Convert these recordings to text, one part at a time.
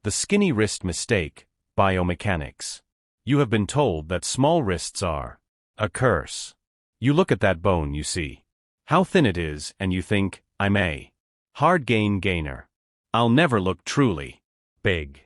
The skinny wrist mistake, biomechanics. You have been told that small wrists are a curse. You look at that bone, you see how thin it is, and you think, I'm a hard gainer. I'll never look truly big.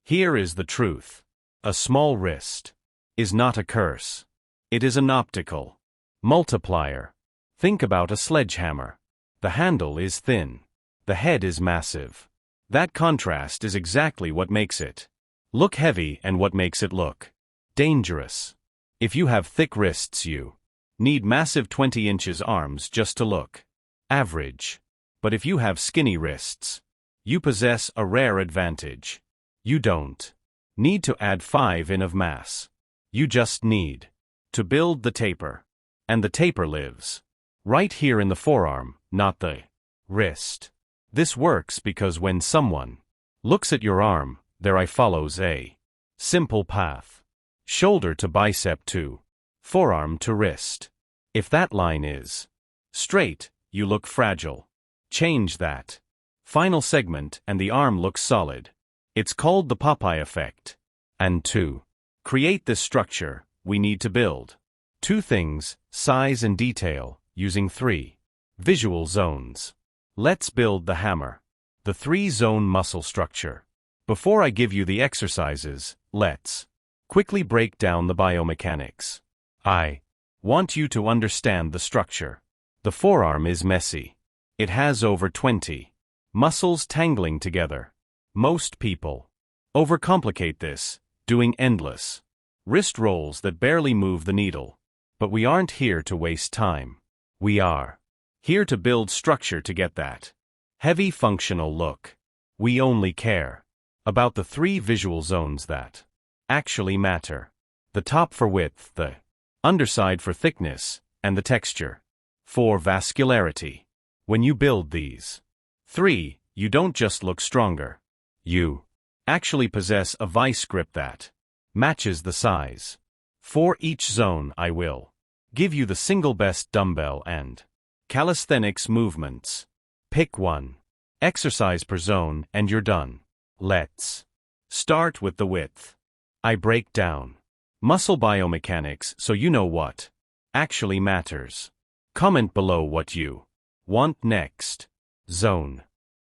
Here is the truth. A small wrist is not a curse. It is an optical multiplier. Think about a sledgehammer. The handle is thin. The head is massive. That contrast is exactly what makes it look heavy and what makes it look dangerous. If you have thick wrists, you need massive 20 inches arms just to look average. But if you have skinny wrists, you possess a rare advantage. You don't need to add 5 in of mass. You just need to build the taper. And the taper lives right here in the forearm, not the wrist. This works because when someone looks at your arm, their eye follows a simple path. Shoulder to bicep to forearm to wrist. If that line is straight, you look fragile. Change that final segment and the arm looks solid. It's called the Popeye effect. And to create this structure, we need to build 2 things, size and detail, using 3 visual zones. Let's build the hammer, the 3-zone muscle structure. Before I give you the exercises, let's quickly break down the biomechanics. I want you to understand the structure. The forearm is messy. It has over 20 muscles tangling together. Most people overcomplicate this, doing endless wrist rolls that barely move the needle. But we aren't here to waste time. We are here to build structure to get that heavy functional look. We only care about the 3 visual zones that actually matter. The top for width, the underside for thickness, and the texture for vascularity. When you build these 3, you don't just look stronger. You actually possess a vice grip that matches the size. For each zone, I will give you the single best dumbbell and calisthenics movements. Pick 1 exercise per zone and you're done. Let's start with the width. I break down muscle biomechanics so you know what actually matters. Comment below what you want next. Zone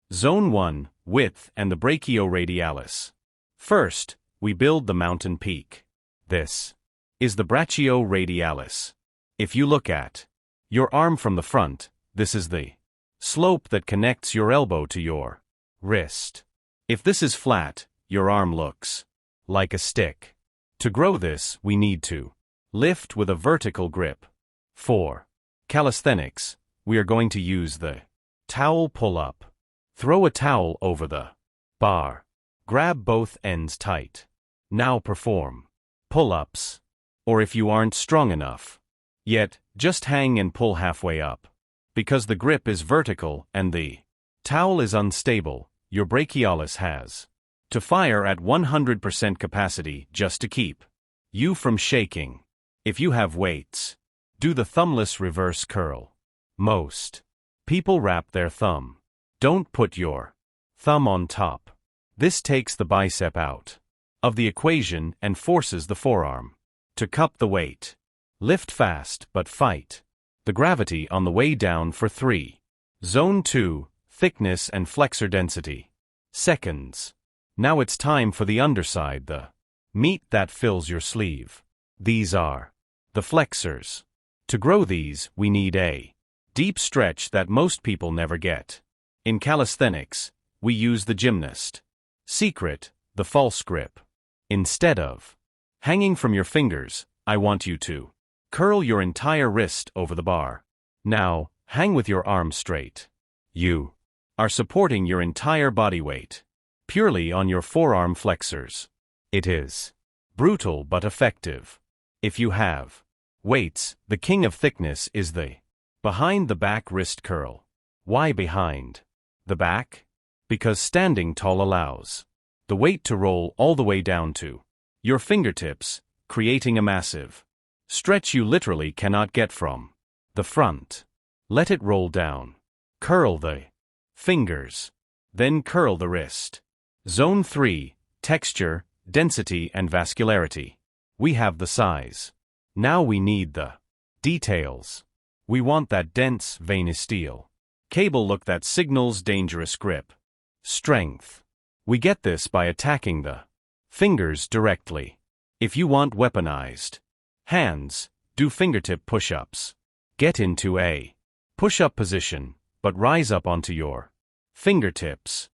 1, width and the brachioradialis. First, we build the mountain peak. This is the brachioradialis. If you look at your arm from the front, this is the slope that connects your elbow to your wrist. If this is flat, your arm looks like a stick. To grow this, we need to lift with a vertical grip. For calisthenics, we are going to use the towel pull-up. Throw a towel over the bar. Grab both ends tight. Now perform pull-ups. Or if you aren't strong enough yet, just hang and pull halfway up. Because the grip is vertical and the towel is unstable, your brachialis has to fire at 100% capacity just to keep you from shaking. If you have weights, do the thumbless reverse curl. Most people wrap their thumb. Don't put your thumb on top. This takes the bicep out of the equation and forces the forearm to cup the weight. Lift fast but fight the gravity on the way down for 3. Zone 2, thickness and flexor density. Seconds. Now it's time for the underside, the meat that fills your sleeve. These are the flexors. To grow these, we need a deep stretch that most people never get. In calisthenics, we use the gymnast secret, the false grip. Instead of hanging from your fingers, I want you to curl your entire wrist over the bar. Now, hang with your arm straight. You are supporting your entire body weight purely on your forearm flexors. It is brutal but effective. If you have weights, the king of thickness is the behind the back wrist curl. Why behind the back? Because standing tall allows the weight to roll all the way down to your fingertips, creating a massive stretch you literally cannot get from the front. Let it roll down. Curl the fingers. Then curl the wrist. Zone 3, texture, density and vascularity. We have the size. Now we need the details. We want that dense, veinous steel. Cable look that signals dangerous grip. Strength. We get this by attacking the fingers directly. If you want weaponized hands, do fingertip push-ups. Get into a push-up position, but rise up onto your fingertips.